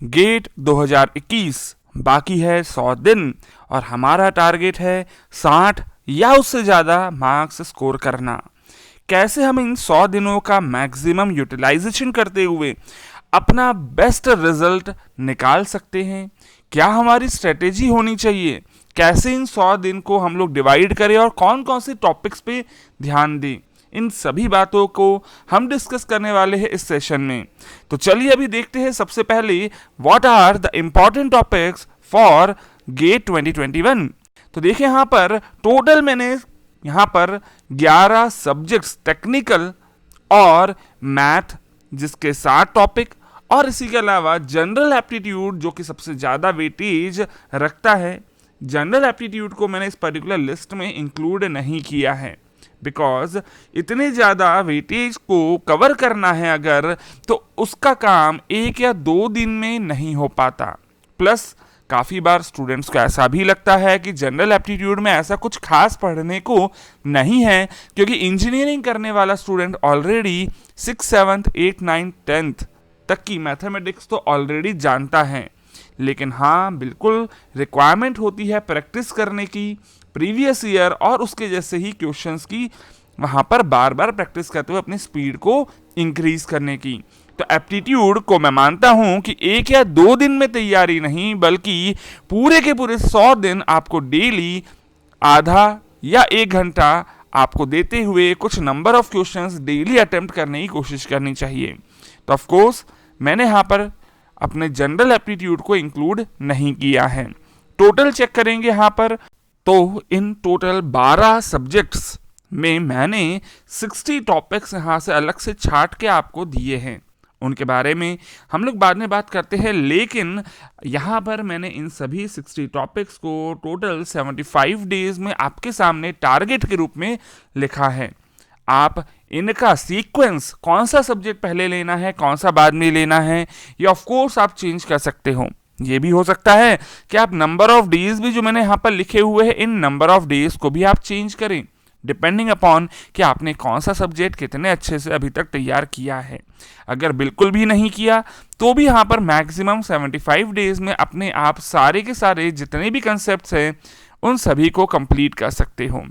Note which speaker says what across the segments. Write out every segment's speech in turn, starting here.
Speaker 1: Gate 2021 बाकी है 100 दिन और हमारा टारगेट है 60 या उससे ज़्यादा मार्क्स स्कोर करना। कैसे हम इन 100 दिनों का मैक्सिमम यूटिलाइजेशन करते हुए अपना बेस्ट रिजल्ट निकाल सकते हैं, क्या हमारी स्ट्रेटेजी होनी चाहिए, कैसे इन 100 दिन को हम लोग डिवाइड करें और कौन कौन से टॉपिक्स पे ध्यान दें, इन सभी बातों को हम डिस्कस करने वाले हैं इस सेशन में। तो चलिए अभी देखते हैं सबसे पहले what are the important topics for GATE 2021। तो देखिए यहाँ पर टोटल मैंने यहाँ पर 11 सब्जेक्ट्स टेक्निकल और मैथ जिसके 7 टॉपिक और इसी के अलावा जनरल एप्टीट्यूड जो कि सबसे ज़्यादा वेटेज रखता है। जनरल एप्टीट्यूड को मैंने इस पर्टिकुलर लिस्ट में इंक्लूड नहीं किया है बिकॉज इतने ज़्यादा वेटेज को कवर करना है अगर, तो उसका काम 1 या 2 दिन में नहीं हो पाता। प्लस काफ़ी बार स्टूडेंट्स को ऐसा भी लगता है कि जनरल एप्टीट्यूड में ऐसा कुछ खास पढ़ने को नहीं है क्योंकि इंजीनियरिंग करने वाला student already 6th 7th 8th 9th 10th तक की मैथमेटिक्स तो ऑलरेडी जानता है। लेकिन हाँ, बिल्कुल रिक्वायरमेंट होती है प्रैक्टिस करने की, प्रीवियस ईयर और उसके जैसे ही क्वेश्चंस की वहाँ पर बार बार प्रैक्टिस करते हुए अपनी स्पीड को इंक्रीज करने की। तो एप्टीट्यूड को मैं मानता हूँ कि 1 या 2 दिन में तैयारी नहीं बल्कि पूरे के पूरे 100 दिन आपको डेली आधा या 1 घंटा आपको देते हुए कुछ number of questions daily attempt करने की कोशिश करनी चाहिए। तो ऑफ कोर्स मैंने यहाँ पर अपने जनरल एप्टीट्यूड को इंक्लूड नहीं किया है। टोटल चेक करेंगे यहाँ पर, तो इन टोटल 12 सब्जेक्ट्स में मैंने 60 टॉपिक्स यहाँ से अलग से छांट के आपको दिए हैं। उनके बारे में हम लोग बाद में बात करते हैं, लेकिन यहाँ पर मैंने इन सभी 60 टॉपिक्स को टोटल 75 डेज में आपके सामने टारगेट के रूप में लिखा है। आप इनका सीक्वेंस कौन सा सब्जेक्ट पहले लेना है, कौन सा बाद में लेना है, ये ऑफ कोर्स आप चेंज कर सकते हो। ये भी हो सकता है कि आप नंबर ऑफ डेज भी जो मैंने यहाँ पर लिखे हुए हैं इन नंबर ऑफ डेज को भी आप चेंज करें डिपेंडिंग अपॉन कि आपने कौन सा सब्जेक्ट कितने अच्छे से अभी तक तैयार किया है। अगर बिल्कुल भी नहीं किया तो भी यहाँ पर मैक्सिमम 75 डेज में अपने आप सारे के सारे जितने भी कंसेप्ट्स हैं उन सभी को कंप्लीट कर सकते हो।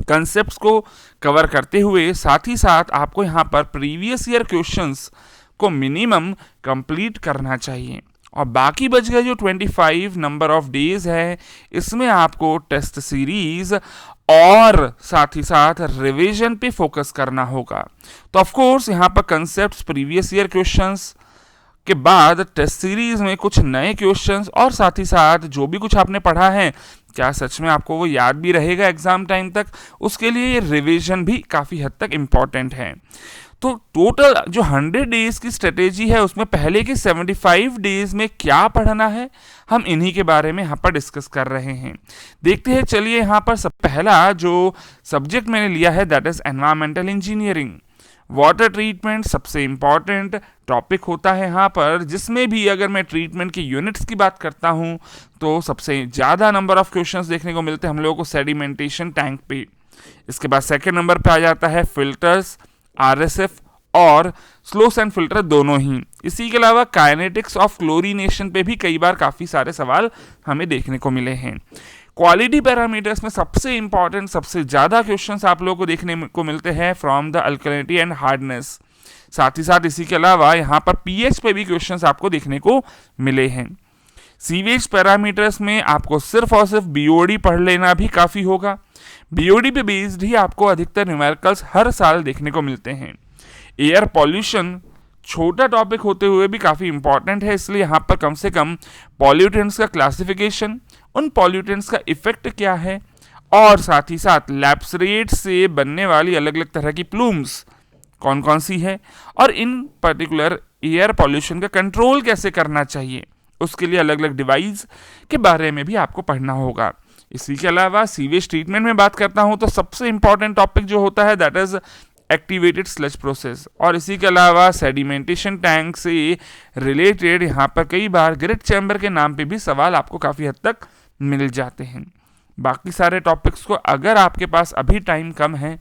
Speaker 1: कंसेप्ट्स को कवर करते हुए साथ ही साथ आपको यहाँ पर प्रीवियस ईयर क्वेश्चंस को मिनिमम कंप्लीट करना चाहिए और बाकी बच गए जो 25 नंबर ऑफ डेज है इसमें आपको टेस्ट सीरीज और साथ ही साथ रिवीजन पे फोकस करना होगा। तो ऑफ कोर्स यहाँ पर कंसेप्ट्स, प्रीवियस ईयर क्वेश्चंस के बाद टेस्ट सीरीज में कुछ नए क्वेश्चंस और साथ ही साथ जो भी कुछ आपने पढ़ा है क्या सच में आपको वो याद भी रहेगा एग्जाम टाइम तक, उसके लिए ये रिवीजन भी काफ़ी हद तक इम्पॉर्टेंट है। तो टोटल जो 100 डेज की स्ट्रेटेजी है उसमें पहले के 75 डेज में क्या पढ़ना है हम इन्हीं के बारे में यहाँ पर डिस्कस कर रहे हैं। देखते हैं, चलिए यहाँ पर सब पहला जो सब्जेक्ट मैंने लिया है that is environmental engineering. Water treatment सबसे इम्पॉर्टेंट टॉपिक होता है यहाँ पर, जिसमें भी अगर मैं ट्रीटमेंट की यूनिट्स की बात करता हूँ तो सबसे ज़्यादा नंबर ऑफ क्वेश्चंस देखने को मिलते हैं हम लोगों को सेडिमेंटेशन टैंक पे। इसके बाद सेकेंड नंबर पे आ जाता है फिल्टर्स, आरएसएफ और स्लोस एंड फिल्टर दोनों ही। इसी के अलावा काइनेटिक्स ऑफ क्लोरीनेशन पे भी कई बार काफ़ी सारे सवाल हमें देखने को मिले हैं। क्वालिटी पैरामीटर्स में सबसे इंपॉर्टेंट सबसे ज़्यादा क्वेश्चंस आप लोगों को देखने को मिलते हैं from the alkalinity and hardness. साथ ही साथ इसी के अलावा यहाँ पर पीएच पे भी क्वेश्चंस आपको देखने को मिले हैं। सीवेज पैरामीटर्स में आपको सिर्फ और सिर्फ बीओडी पढ़ लेना भी काफ़ी होगा। बीओडी पे बेस्ड ही आपको अधिकतर न्यूमेरिकल्स हर साल देखने को मिलते हैं। एयर पॉल्यूशन छोटा टॉपिक होते हुए भी काफ़ी इंपॉर्टेंट है, इसलिए यहाँ पर कम से कम पॉल्यूटेंट्स का क्लासिफिकेशन, उन पॉल्यूटेंट्स का इफेक्ट क्या है और साथ ही साथ लैप्स रेट से बनने वाली अलग अलग तरह की प्लूम्स कौन कौन सी है और इन पर्टिकुलर एयर पॉल्यूशन का कंट्रोल कैसे करना चाहिए उसके लिए अलग अलग डिवाइस के बारे में भी आपको पढ़ना होगा। इसी के अलावा सीवेज ट्रीटमेंट में बात करता हूँ तो सबसे इंपॉर्टेंट टॉपिक जो होता है that is activated sludge process और इसी के अलावा सेडिमेंटेशन टैंक से रिलेटेड यहाँ पर कई बार ग्रिट चैम्बर के नाम पे भी सवाल आपको काफ़ी हद तक मिल जाते हैं। बाकी सारे टॉपिक्स को अगर आपके पास अभी टाइम कम है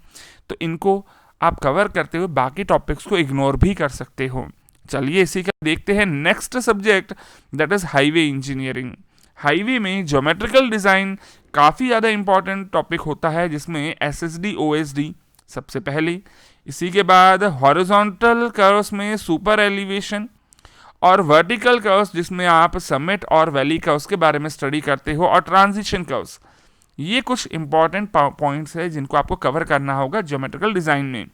Speaker 1: तो इनको आप कवर करते हुए बाकी टॉपिक्स को इग्नोर भी कर सकते हो। चलिए इसी का देखते हैं next subject, that is highway engineering. Highway में ज्योमेट्रिकल डिज़ाइन काफ़ी ज़्यादा इंपॉर्टेंट टॉपिक होता है, जिसमें एसएसडी ओएसडी सबसे पहले, इसी के बाद हॉरिजॉन्टल कर्व्स में सुपर एलिवेशन, और वर्टिकल कर्व्स जिसमें आप समिट और वैली कर्व्स के बारे में स्टडी करते हो, और ट्रांजिशन कर्व्स। ये कुछ इंपॉर्टेंट पॉइंट्स है जिनको आपको कवर करना होगा ज्योमेट्रिकल डिज़ाइन में।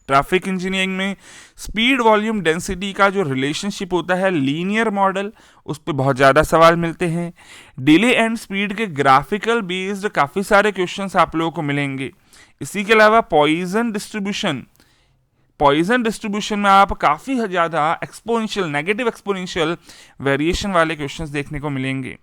Speaker 1: ट्रैफिक इंजीनियरिंग में स्पीड वॉल्यूम डेंसिटी का जो रिलेशनशिप होता है, लीनियर मॉडल, उस पर बहुत ज़्यादा सवाल मिलते हैं। डिले एंड स्पीड के ग्राफिकल बेस्ड काफ़ी सारे क्वेश्चंस आप लोगों को मिलेंगे। इसी के अलावा पॉइजन डिस्ट्रीब्यूशन में आप काफ़ी ज़्यादा एक्सपोनेंशियल, नेगेटिव एक्सपोनेंशियल वेरिएशन वाले क्वेश्चंस देखने को मिलेंगे।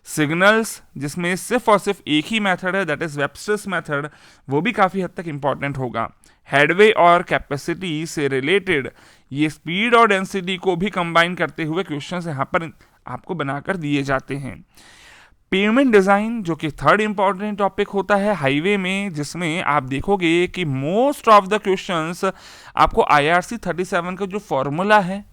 Speaker 1: सिग्नल्स जिसमें सिर्फ और सिर्फ एक ही मेथड है, दैट इज वेबस्टर्स मेथड, वो भी काफ़ी हद तक इंपॉर्टेंट होगा। हेडवे और कैपेसिटी से रिलेटेड ये स्पीड और डेंसिटी को भी कंबाइन करते हुए क्वेश्चंस यहाँ पर आपको बनाकर दिए जाते हैं। पेमेंट डिज़ाइन जो कि थर्ड इंपॉर्टेंट टॉपिक होता है हाईवे में, जिसमें आप देखोगे कि मोस्ट ऑफ द क्वेश्चंस आपको IRC 37 का जो फॉर्मूला है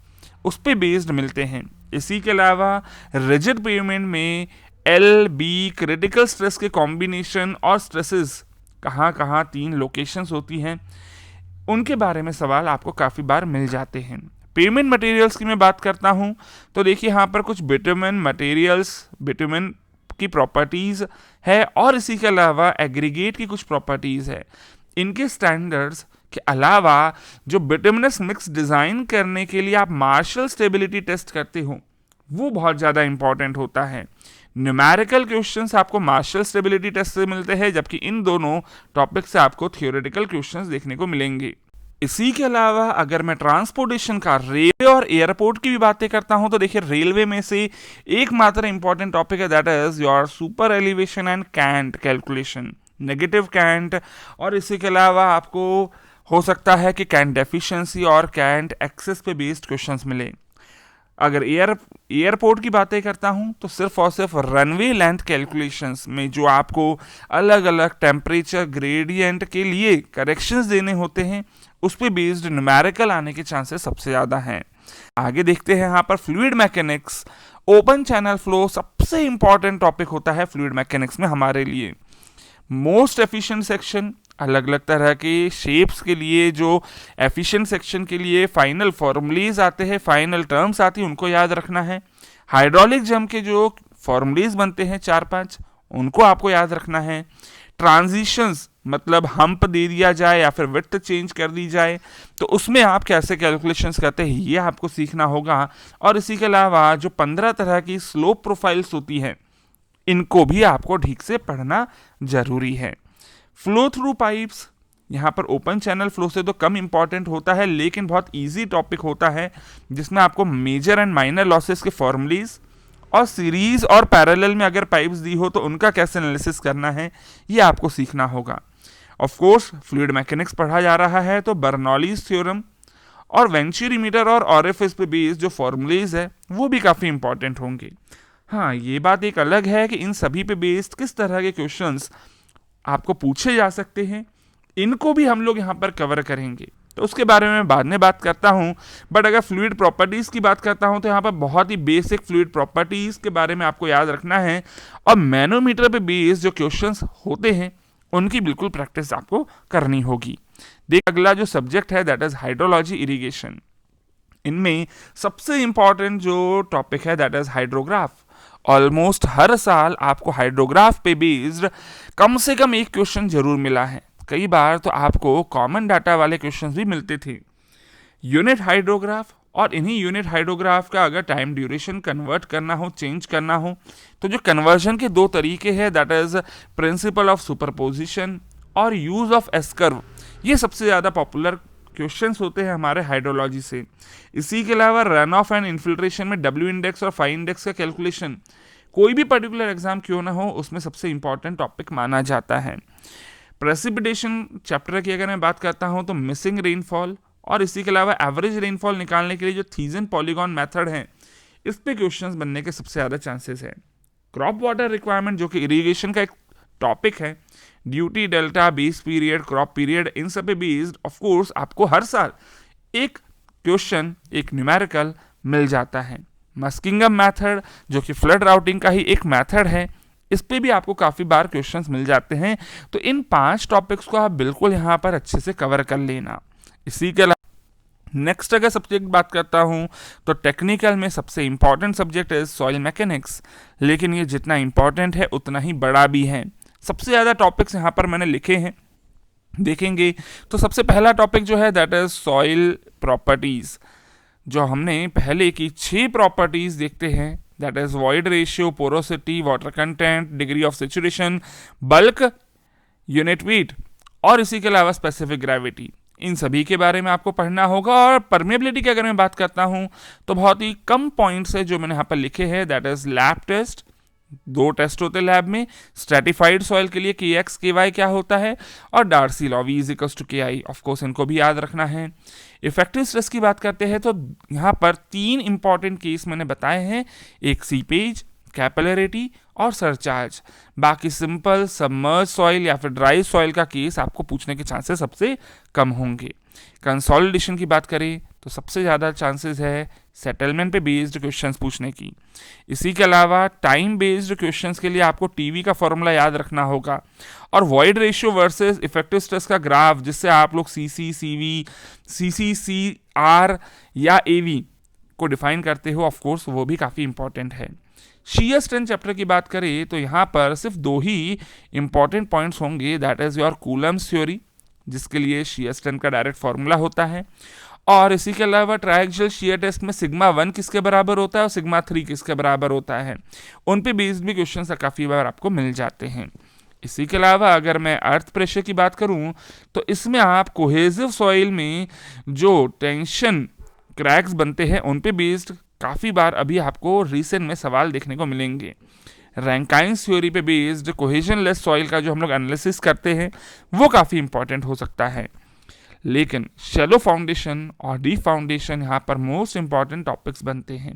Speaker 1: उस पे बेस्ड मिलते हैं। इसी के अलावा रिजिड पेमेंट में LB क्रिटिकल स्ट्रेस के कॉम्बिनेशन और स्ट्रेसेस कहाँ कहाँ 3 लोकेशंस होती हैं, उनके बारे में सवाल आपको काफ़ी बार मिल जाते हैं। पेमेंट मटेरियल्स की मैं बात करता हूँ तो देखिए यहाँ पर कुछ बिटुमेन मटेरियल्स, बिटुमेन की प्रॉपर्टीज़ है, और इसी के अलावा एग्रीगेट की कुछ प्रॉपर्टीज़ है। इनके स्टैंडर्ड्स के अलावा जो बिटुमिनस मिक्स डिज़ाइन करने के लिए आप मार्शल स्टेबिलिटी टेस्ट करते हो, वो बहुत ज़्यादा इंपॉर्टेंट होता है। न्यूमेरिकल क्वेश्चंस आपको मार्शल स्टेबिलिटी टेस्ट से मिलते हैं, जबकि इन दोनों टॉपिक से आपको थियोरेटिकल क्वेश्चंस देखने को मिलेंगे। इसी के अलावा अगर मैं ट्रांसपोर्टेशन का, रेलवे और एयरपोर्ट की भी बातें करता हूं, तो देखिए रेलवे में से एकमात्र इंपॉर्टेंट टॉपिक है, that is your super elevation and cant calculation, negative cant, और इसी के अलावा आपको हो सकता है कि कैंट डेफिशिएंसी और कैंट एक्सेस पे बेस्ड क्वेश्चंस मिले। अगर एयरपोर्ट की बातें करता हूं तो सिर्फ और सिर्फ रनवे लेंथ कैलकुलेशंस में जो आपको अलग अलग टेम्परेचर ग्रेडियंट के लिए करेक्शंस देने होते हैं, उस पे बेस्ड न्यूमेरिकल आने के चांसेस सबसे ज़्यादा हैं। आगे देखते हैं यहाँ पर fluid mechanics. Open channel flow सबसे इंपॉर्टेंट टॉपिक होता है फ्लूइड मैकेनिक्स में हमारे लिए। मोस्ट एफिशिएंट सेक्शन, अलग अलग तरह के शेप्स के लिए जो एफिशिएंट सेक्शन के लिए फाइनल फॉर्मूलेज आते हैं, फाइनल टर्म्स आती हैं, उनको याद रखना है। हाइड्रोलिक जंप के जो फॉर्मूलेज बनते हैं 4-5, उनको आपको याद रखना है। ट्रांजिशंस मतलब हम्प दे दिया जाए या फिर विड्थ चेंज कर दी जाए तो उसमें आप कैसे कैलकुलेशंस करते हैं, ये आपको सीखना होगा। और इसी के अलावा जो 15 तरह की स्लोप प्रोफाइल्स होती हैं, इनको भी आपको ठीक से पढ़ना जरूरी है। फ्लो थ्रू पाइप्स, यहाँ पर ओपन चैनल फ्लो से तो कम इंपॉर्टेंट होता है, लेकिन बहुत इजी टॉपिक होता है, जिसमें आपको मेजर एंड माइनर लॉसेस के फॉर्मूलीज और सीरीज और पैरेलल में अगर पाइप्स दी हो तो उनका कैसे एनालिसिस करना है, ये आपको सीखना होगा। ऑफ कोर्स फ्लूइड मैकेनिक्स पढ़ा जा रहा है तो बर्नौलीज थ्योरम और वेंचुरीमीटर और ऑरिफिस पे बेस्ड जो फॉर्मूलेज है वो भी काफ़ी इंपॉर्टेंट होंगे। हाँ, ये बात एक अलग है कि इन सभी पे बेस्ड किस तरह के क्वेश्चंस आपको पूछे जा सकते हैं, इनको भी हम लोग यहाँ पर कवर करेंगे, तो उसके बारे में बाद में बात करता हूँ। बट अगर फ्लूइड प्रॉपर्टीज़ की बात करता हूँ तो यहाँ पर बहुत ही बेसिक फ्लूइड प्रॉपर्टीज़ के बारे में आपको याद रखना है, और मैनोमीटर पे बेस्ड जो क्वेश्चंस होते हैं उनकी बिल्कुल प्रैक्टिस आपको करनी होगी। देख, अगला जो सब्जेक्ट है दैट इज हाइड्रोलॉजी इरिगेशन। इनमें सबसे इंपॉर्टेंट जो टॉपिक है दैट इज हाइड्रोग्राफ। ऑलमोस्ट हर साल आपको हाइड्रोग्राफ पे बेस्ड कम से कम एक क्वेश्चन जरूर मिला है, कई बार तो आपको कॉमन डाटा वाले क्वेश्चंस भी मिलते थे। यूनिट हाइड्रोग्राफ, और इन्हीं यूनिट हाइड्रोग्राफ का अगर टाइम ड्यूरेशन कन्वर्ट करना हो, चेंज करना हो, तो जो कन्वर्जन के 2 तरीके हैं that is principle of superposition और यूज ऑफ एस कर्व, ये सबसे ज़्यादा पॉपुलर क्वेश्चंस होते हैं हमारे हाइड्रोलॉजी से। इसी के अलावा रन ऑफ एंड इन्फिल्ट्रेशन में डब्ल्यू इंडेक्स और फाई इंडेक्स का कैलकुलेशन कोई भी पर्टिकुलर एग्जाम क्यों ना हो उसमें सबसे इंपॉर्टेंट टॉपिक माना जाता है। प्रेसिपिटेशन चैप्टर की अगर मैं बात करता हूं तो मिसिंग रेनफॉल और इसी के अलावा एवरेज रेनफॉल निकालने के लिए जो थीजन पॉलीगॉन मेथड है, इस पे क्वेश्चंस बनने के सबसे ज़्यादा चांसेस है। क्रॉप वाटर रिक्वायरमेंट जो कि इरीगेशन का एक टॉपिक है, duty, delta, base period, crop period, इन सब पे बेस्ड ऑफ कोर्स आपको हर साल एक क्वेश्चन एक न्यूमेरिकल मिल जाता है। मस्किंगम मेथड जो कि फ्लड राउटिंग का ही एक मेथड है, इस पे भी आपको काफ़ी बार क्वेश्चंस मिल जाते हैं। तो इन 5 टॉपिक्स को आप बिल्कुल यहाँ पर अच्छे से कवर कर लेना। इसी के अलावा नेक्स्ट अगर सब्जेक्ट बात करता हूँ तो टेक्निकल में सबसे इंपॉर्टेंट सब्जेक्ट है सॉइल मैकेनिक्स, लेकिन ये जितना इंपॉर्टेंट है उतना ही बड़ा भी है। सबसे ज़्यादा टॉपिक्स यहाँ पर मैंने लिखे हैं, देखेंगे तो सबसे पहला टॉपिक जो है दैट इज सॉइल प्रॉपर्टीज। जो हमने पहले की 6 प्रॉपर्टीज देखते हैं, that is void ratio, porosity, water content, degree of saturation, bulk, unit weight और इसी के अलावा स्पेसिफिक ग्रेविटी, इन सभी के बारे में आपको पढ़ना होगा। और परमेबिलिटी की अगर मैं बात करता हूं तो बहुत ही कम पॉइंट्स है जो मैंने यहाँ पर लिखे हैं, that is lab test. 2 test होते हैं लैब में, स्ट्रेटिफाइड सॉइल के लिए KX KY क्या होता है, और Darcy law V is equals to KI, of course इनको भी याद रखना है। इफेक्टिव स्ट्रेस की बात करते हैं तो यहाँ पर 3 इंपॉर्टेंट केस मैंने बताए हैं, एक सीपेज, कैपिलरिटी और सरचार्ज। बाकी सिंपल सबमर्ज सॉइल या फिर ड्राई सॉइल का केस आपको पूछने के चांसेस सबसे कम होंगे। कंसोलिडेशन की बात करें तो सबसे ज़्यादा चांसेस है सेटलमेंट पे बेस्ड क्वेश्चंस पूछने की। इसी के अलावा टाइम बेस्ड क्वेश्चंस के लिए आपको टीवी का फॉर्मूला याद रखना होगा, और void ratio versus effective stress का ग्राफ जिससे आप लोग CC CV CC CR या AV को डिफाइन करते हो, ऑफ कोर्स वो भी काफ़ी इंपॉर्टेंट है। शीयर स्ट्रेंथ चैप्टर की बात करें तो यहाँ पर सिर्फ 2 ही इंपॉर्टेंट पॉइंट्स होंगे, that is your Coulomb's theory जिसके लिए शीयर स्ट्रेंथ का डायरेक्ट फॉर्मूला होता है, और इसी के अलावा ट्रायक्सियल शीयर टेस्ट में सिग्मा 1 किसके बराबर होता है और सिग्मा 3 किसके बराबर होता है, उन पे बेस्ड भी क्वेश्चन काफ़ी बार आपको मिल जाते हैं। इसी के अलावा अगर मैं अर्थ प्रेशर की बात करूं तो इसमें आप कोहेसिव सॉइल में जो टेंशन क्रैक्स बनते हैं उन पे बेस्ड काफ़ी बार अभी आपको रिसेंट में सवाल देखने को मिलेंगे। रैंकाइंस थ्योरी पे बेस्ड कोहेजनलेस सॉइल का जो हम लोग एनालिसिस करते हैं वो काफ़ी इंपॉर्टेंट हो सकता है। लेकिन शैलो फाउंडेशन और डीप फाउंडेशन यहाँ पर मोस्ट इंपॉर्टेंट टॉपिक्स बनते हैं।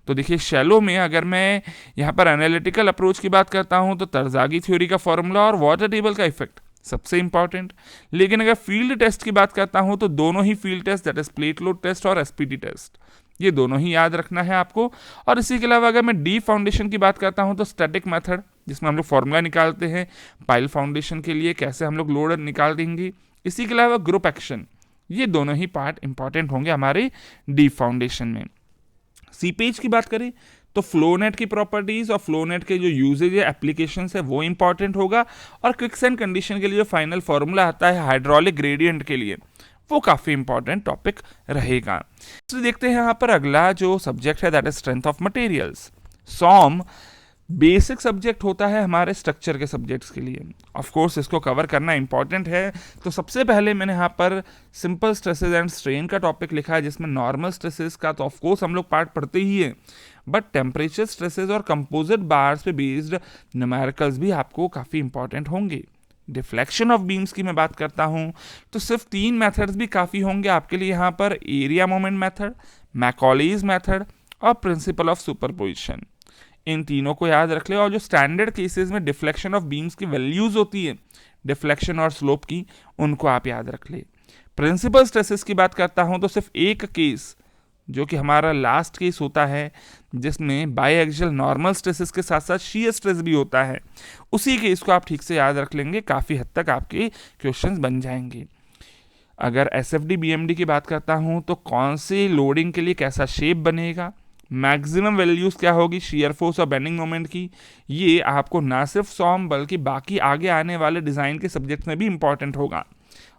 Speaker 1: तो देखिए शैलो में अगर मैं यहाँ पर एनालिटिकल अप्रोच की बात करता हूँ तो तरजागी थ्योरी का फॉर्मूला और वाटर टेबल का इफेक्ट सबसे इंपॉर्टेंट। लेकिन अगर फील्ड टेस्ट की बात करता हूँ तो दोनों ही field test that is plate load test और SPD टेस्ट, ये दोनों ही याद रखना है आपको। और इसी के अलावा अगर मैं डीप फाउंडेशन की बात करता हूँ तो स्टैटिक मेथड जिसमें हम लोग फॉर्मूला निकालते हैं पाइल फाउंडेशन के लिए, कैसे हम लोग लोड निकाल देंगे। इसी के अलावा ग्रुप एक्शन, ये दोनों ही पार्ट इंपॉर्टेंट होंगे हमारे डीप फाउंडेशन में। सीपेज की बात करें तो फ्लोनेट की प्रॉपर्टीज और फ्लोनेट के जो यूजेज है एप्लीकेशंस है वो इंपॉर्टेंट होगा, और क्विकसैंड कंडीशन के लिए जो फाइनल फॉर्मूला आता है हाइड्रोलिक ग्रेडियंट के लिए वो काफ़ी इंपॉर्टेंट टॉपिक रहेगा। तो देखते हैं यहाँ पर अगला जो सब्जेक्ट है that is strength of materials. Some basic subject होता है हमारे स्ट्रक्चर के सब्जेक्ट्स के लिए, ऑफ कोर्स इसको कवर करना इंपॉर्टेंट है। तो सबसे पहले मैंने यहाँ पर सिंपल स्ट्रेसेस एंड स्ट्रेन का टॉपिक लिखा है, जिसमें नॉर्मल स्ट्रेसेस का तो ऑफ कोर्स हम लोग पार्ट पढ़ते ही है, बट टेम्परेचर स्ट्रेसेस और कंपोजिट बार्स पे बेस्ड न्यूमेरिकल्स भी आपको काफ़ी इंपॉर्टेंट होंगे। डिफ्लेक्शन ऑफ बीम्स की मैं बात करता हूँ तो सिर्फ 3 मेथड्स भी काफ़ी होंगे आपके लिए यहाँ पर, एरिया मोमेंट मेथड, मैकॉलीज मेथड और प्रिंसिपल ऑफ सुपरपोजिशन। इन तीनों को याद रख ले, और जो स्टैंडर्ड केसेस में डिफ्लेक्शन ऑफ बीम्स की वैल्यूज होती है डिफ्लेक्शन और स्लोप की, उनको आप याद रख ले। प्रिंसिपल स्ट्रेसेस की बात करता हूँ तो सिर्फ एक केस जो कि हमारा लास्ट केस होता है जिसमें बाईएक्सियल नॉर्मल स्ट्रेसेस के साथ साथ शीयर स्ट्रेस भी होता है, उसी केस को आप ठीक से याद रख लेंगे, काफ़ी हद तक आपके क्वेश्चंस बन जाएंगे। अगर SFD BMD की बात करता हूँ तो कौन से लोडिंग के लिए कैसा शेप बनेगा, मैक्सिमम वैल्यूज़ क्या होगी शीयर फोर्स और बेंडिंग मोमेंट की, ये आपको ना सिर्फ सॉम बल्कि बाकी आगे आने वाले डिज़ाइन के सब्जेक्ट्स में भी इंपॉर्टेंट होगा,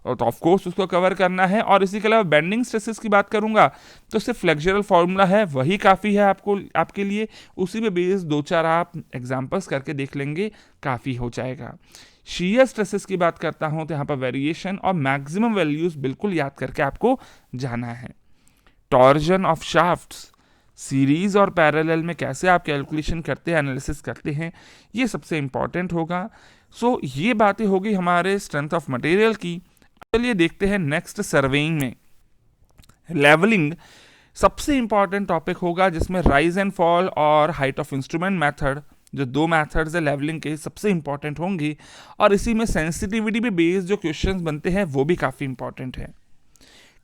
Speaker 1: और तो ऑफकोर्स उसको कवर करना है। और इसी के अलावा बेंडिंग स्ट्रेसेस की बात करूंगा तो सिर्फ फ्लेक्चरल फार्मूला है वही काफ़ी है आपके लिए, उसी पे बेस 2-4 आप एग्जांपल्स करके देख लेंगे, काफ़ी हो जाएगा। शीयर स्ट्रेसेस की बात करता हूं तो यहाँ पर वेरिएशन और मैक्सिमम वैल्यूज बिल्कुल याद करके आपको जाना है। टॉर्जन ऑफ शाफ्ट्स सीरीज और पैरेलल में कैसे आप कैलकुलेशन करते हैं, एनालिसिस करते हैं, ये सबसे इंपॉर्टेंट होगा। सो ये बातें होगी हमारे स्ट्रेंथ ऑफ मटेरियल की। चलिए देखते हैं नेक्स्ट सर्वेइंग में लेवलिंग सबसे इंपॉर्टेंट टॉपिक होगा, जिसमें राइज एंड फॉल और हाइट ऑफ इंस्ट्रूमेंट मेथड, जो 2 मेथड्स है लेवलिंग के, सबसे इंपॉर्टेंट होंगी। और इसी में सेंसिटिविटी पे बेस्ड जो क्वेश्चंस बनते हैं वो भी काफ़ी इंपॉर्टेंट है।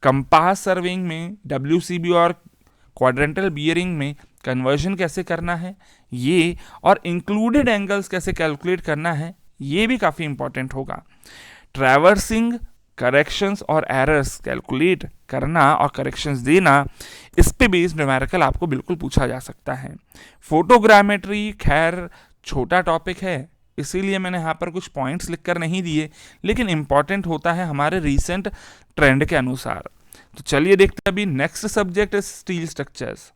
Speaker 1: कंपास सर्विंग में WCB और क्वाड्रेंटल बियरिंग में कन्वर्जन कैसे करना है ये, और इंक्लूडेड एंगल्स कैसे कैलकुलेट करना है ये भी काफ़ी इंपॉर्टेंट होगा। ट्रैवर्सिंग, करेक्शंस और एरर्स कैलकुलेट करना और करेक्शंस देना, इस पे बेस्ड न्यूमेरिकल आपको बिल्कुल पूछा जा सकता है। फोटोग्रामेट्री खैर छोटा टॉपिक है, इसीलिए मैंने यहाँ पर कुछ पॉइंट्स लिखकर नहीं दिए, लेकिन इंपॉर्टेंट होता है हमारे रीसेंट ट्रेंड के अनुसार। तो चलिए देखते हैं अभी next subject is steel structures.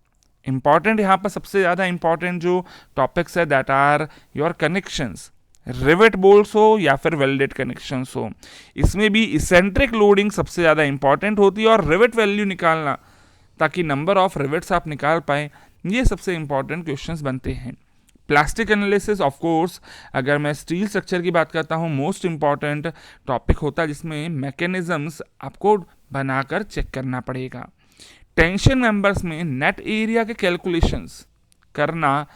Speaker 1: Important यहाँ पर सबसे ज़्यादा इंपॉर्टेंट जो टॉपिक्स है that are your connections, rivet bolts हो या फिर वेल्डेड कनेक्शंस हो। इसमें भी इसेंट्रिक लोडिंग सबसे ज़्यादा इंपॉर्टेंट होती है और रिवेट वैल्यू निकालना ताकि नंबर ऑफ रिवेट्स आप निकाल पाए, ये सबसे इंपॉर्टेंट क्वेश्चंस बनते हैं। प्लास्टिक एनालिसिस ऑफ कोर्स, अगर मैं स्टील स्ट्रक्चर की बात करता हूँ, मोस्ट इंपॉर्टेंट टॉपिक होता है जिसमें मैकेनिज्म्स आपको बनाकर चेक करना पड़ेगा। टेंशन मेंबर्स में नेट एरिया के कैलकुलेशंस करना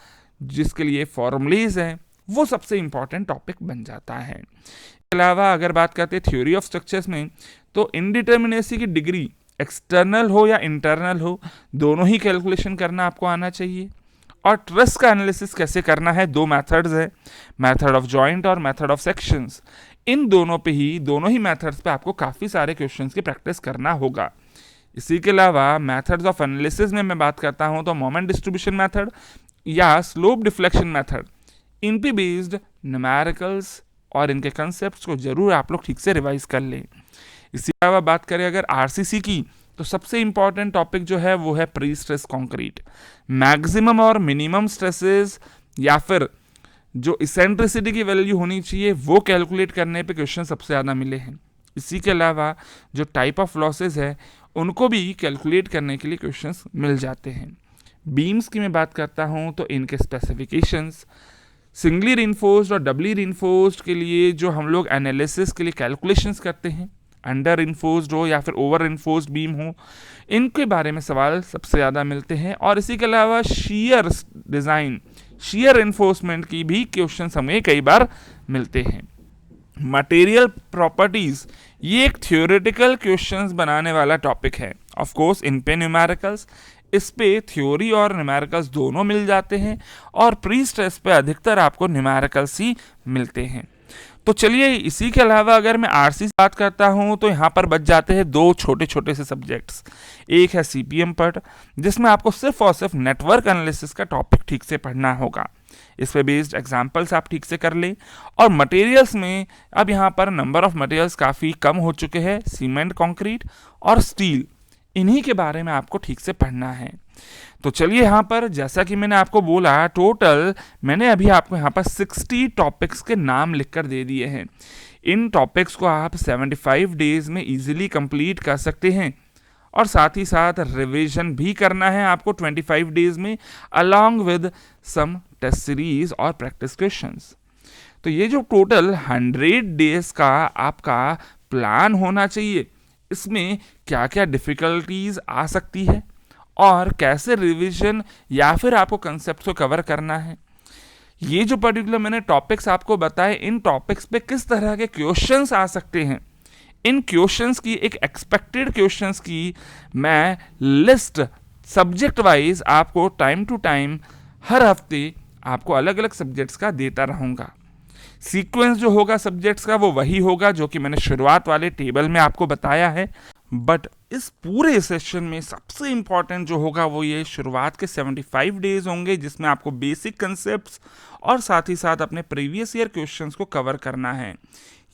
Speaker 1: जिसके लिए फॉर्मूलेज हैं वो सबसे इंपॉर्टेंट टॉपिक बन जाता है। इसके अलावा अगर बात करते हैं थ्योरी ऑफ स्ट्रक्चर्स में, तो इनडिटर्मिनेसी की डिग्री एक्सटर्नल हो या इंटरनल हो, दोनों ही कैलकुलेशन करना आपको आना चाहिए। और ट्रस का एनालिसिस कैसे करना है, दो मेथड्स है, मेथड ऑफ जॉइंट और मेथड ऑफ सेक्शंस। इन दोनों ही मेथड्स पे आपको काफ़ी सारे क्वेश्चंस की प्रैक्टिस करना होगा। इसी के अलावा मेथड्स ऑफ एनालिसिस में मैं बात करता हूँ तो मोमेंट डिस्ट्रीब्यूशन मेथड या स्लोप डिफ्लेक्शन मेथड, इन पे बेस्ड न्यूमेरिकल्स और इनके कंसेप्ट्स को जरूर आप लोग ठीक से रिवाइज कर लें। इसके अलावा बात करें अगर आरसीसी की, तो सबसे इंपॉर्टेंट टॉपिक जो है वो है प्री स्ट्रेस कंक्रीट। मैक्सिमम और मिनिमम स्ट्रेसेस या फिर जो इसेंट्रिसिटी की वैल्यू होनी चाहिए वो कैलकुलेट करने पे क्वेश्चन सबसे ज़्यादा मिले हैं। इसी के अलावा जो टाइप ऑफ लॉसेस है उनको भी कैलकुलेट करने के लिए क्वेश्चंस मिल जाते हैं। बीम्स की मैं बात करता हूँ तो इनके स्पेसिफिकेशंस, सिंगली रिइंफोर्स्ड और डबली रिइंफोर्स्ड के लिए जो हम लोग एनालिसिस के लिए कैलकुलेशंस करते हैं, अंडर रिइंफोर्स्ड हो या फिर ओवर रिइंफोर्स्ड बीम हो, इनके बारे में सवाल सबसे ज़्यादा मिलते हैं। और इसी के अलावा शियर डिज़ाइन, शियर इन्फोर्समेंट की भी क्वेश्चंस हमें कई बार मिलते हैं। मटेरियल प्रॉपर्टीज, ये एक थ्योरेटिकल क्वेश्चंस बनाने वाला टॉपिक है। ऑफ कोर्स इन पे न्यूमेरिकल्स, इस पे थ्योरी और न्यूमेरिकल्स दोनों मिल जाते हैं और प्री स्ट्रेस पे अधिकतर आपको न्यूमेरिकल्स ही मिलते हैं। तो चलिए इसी के अलावा अगर मैं आरसी से बात करता हूँ तो यहाँ पर बच जाते हैं दो छोटे छोटे से सब्जेक्ट्स। एक है सीपीएम पार्ट जिसमें आपको सिर्फ और सिर्फ नेटवर्क एनालिसिस का टॉपिक ठीक से पढ़ना होगा, इस पे बेस्ड एग्जाम्पल्स आप ठीक से कर लें। और मटेरियल्स में अब यहाँ पर नंबर ऑफ मटेरियल्स काफ़ी कम हो चुके हैं, सीमेंट, कंक्रीट और स्टील, इन्हीं के बारे में आपको ठीक से पढ़ना है। तो चलिए यहाँ पर जैसा कि मैंने आपको बोला, टोटल मैंने अभी आपको यहाँ पर 60 टॉपिक्स के नाम लिखकर दे दिए हैं। इन टॉपिक्स को आप 75 डेज में इजीली कंप्लीट कर सकते हैं और साथ ही साथ रिवीजन भी करना है आपको 25 डेज में, along with some test series और प्रैक्टिस क्वेश्चंस। तो ये जो टोटल 100 डेज का आपका प्लान होना चाहिए, इसमें क्या क्या डिफ़िकल्टीज आ सकती है और कैसे रिवीजन या फिर आपको कंसेप्ट को कवर करना है, ये जो पर्टिकुलर मैंने टॉपिक्स आपको बताए, इन टॉपिक्स पे किस तरह के क्वेश्चंस आ सकते हैं, इन क्वेश्चंस की एक एक्सपेक्टेड क्वेश्चंस की मैं लिस्ट सब्जेक्ट वाइज आपको टाइम टू टाइम हर हफ्ते आपको अलग अलग सब्जेक्ट्स का देता रहूँगा। सीक्वेंस जो होगा सब्जेक्ट्स का वो वही होगा जो कि मैंने शुरुआत वाले टेबल में आपको बताया है, बट इस पूरे सेशन में सबसे इंपॉर्टेंट जो होगा वो ये शुरुआत के 75 डेज होंगे जिसमें आपको बेसिक कंसेप्ट्स और साथ ही साथ अपने प्रीवियस ईयर क्वेश्चंस को कवर करना है।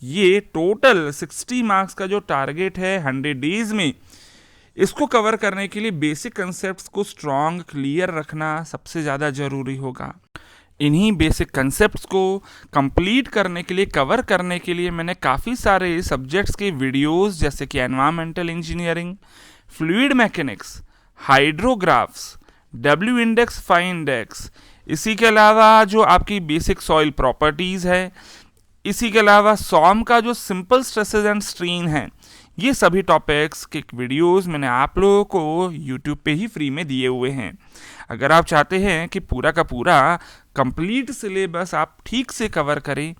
Speaker 1: ये टोटल 60 मार्क्स का जो टारगेट है 100 डेज में, इसको कवर करने के लिए बेसिक कंसेप्ट्स को स्ट्रॉन्ग क्लियर रखना सबसे ज़्यादा ज़रूरी होगा। इन्हीं बेसिक कंसेप्ट्स को कंप्लीट करने के लिए, कवर करने के लिए मैंने काफ़ी सारे सब्जेक्ट्स के वीडियोस जैसे कि environmental engineering, fluid mechanics, hydrographs, W index, phi index, इसी के अलावा जो आपकी बेसिक सॉइल प्रॉपर्टीज़ है, इसी के अलावा सॉम का जो सिंपल स्ट्रेसेस एंड स्ट्रेन है, ये सभी टॉपिक्स के वीडियोस मैंने आप लोगों को यूट्यूब पे ही फ्री में दिए हुए हैं। अगर आप चाहते हैं कि पूरा का पूरा कंप्लीट सिलेबस आप ठीक से कवर करें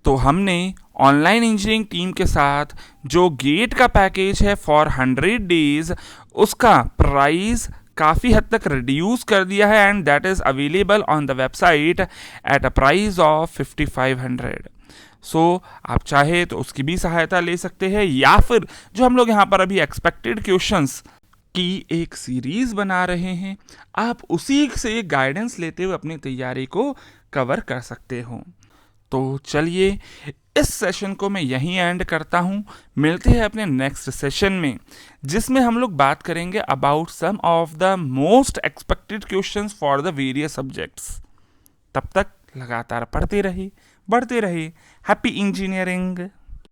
Speaker 1: तो हमने ऑनलाइन इंजीनियरिंग टीम के साथ जो गेट का पैकेज है फॉर 100 डेज, उसका प्राइस काफ़ी हद तक रिड्यूस कर दिया है and that is available on the website at a price of 5500। सो आप चाहे तो उसकी भी सहायता ले सकते हैं, या फिर जो हम लोग यहाँ पर अभी एक्सपेक्टेड क्वेश्चंस की एक सीरीज बना रहे हैं, आप उसी से गाइडेंस लेते हुए अपनी तैयारी को कवर कर सकते हो। तो चलिए इस सेशन को मैं यहीं एंड करता हूँ। मिलते हैं अपने नेक्स्ट सेशन में, जिसमें हम लोग बात करेंगे about some of the most expected questions for the various subjects. तब तक लगातार पढ़ते रहिए, बढ़ते रहिए। Happy engineering.